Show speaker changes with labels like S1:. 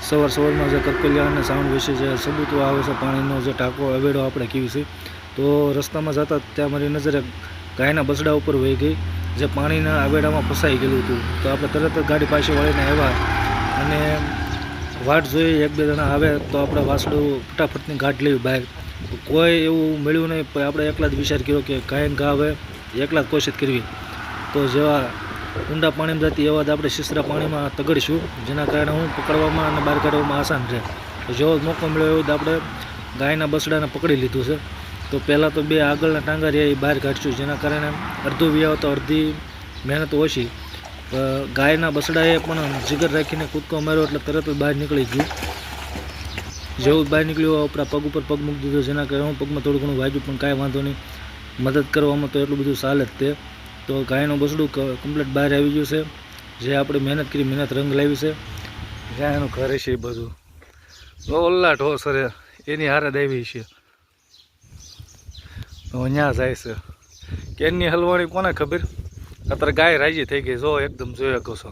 S1: સવારમાં જે કરકલિયા અને સાઉન્ડ વિશે જે સબૂતો આવે છે, પાણીનો જે ટાંકો અવેડો આપણે કહીએ છીએ, તો રસ્તામાં જતા ત્યાં મારી નજરે ગાયના બસડા ઉપર વહી ગઈ, જે પાણીના અવેડામાં ફસાઈ ગયેલું હતું. તો આપણે તરત જ ગાડી પાછી વળીને આવ્યા અને વાટ જોઈએ, એક બે જણા આવે તો આપણે વાસડું ફટાફટની ગાંઠ લેવી બહાર. કોઈ એવું મળ્યું નહીં, પણ આપણે એકલા જ વિચાર કર્યો કે કાંઈ ઘા આવે એકલા જ કોશિશ કરવી. તો જેવા ઊંડા પાણીમાં જતી એવા જ આપણે શિશરા પાણીમાં તગડીશું, જેના કારણે હું પકડવામાં અને બહાર કાઢવામાં આસાન રહે. તો જેવો મોકો મળ્યો એવો જ આપણે ગાયના બસડાને પકડી લીધું છે. તો પહેલાં તો બે આગળના ટાંગા રહ્યા એ બહાર કાઢશું, જેના કારણે અડધું વ્યાવ તો અડધી મહેનત ઓછી. ગાયના બસડાએ પણ જીગર રાખીને કૂદકો માર્યો એટલે તરત જ બહાર નીકળી ગયું. જેવું બહાર નીકળ્યું આપણા પગ ઉપર પગ મૂકી દીધો, જેના કારણે હું પગમાં થોડું ઘણું વાગ્યું, પણ કાંઈ વાંધો નહીં, મદદ કરવામાં તો એટલું બધું ચાલે જ તે. તો ગાયનું બસડું કમ્પ્લીટ બહાર આવી ગયું છે, જે આપણે મહેનત કરી મહેનત રંગ લાવી છે. જ્યાં એનું ઘર છે એ બધું ઓલ્લા ઢો સરે એની હારે જ આવી છે. તો અહીંયા જાય છે કેનની હલવાણી કોને ખબર. અત્યારે ગાય રાજી થઈ ગઈ, જો એકદમ જોઈ શકો છો.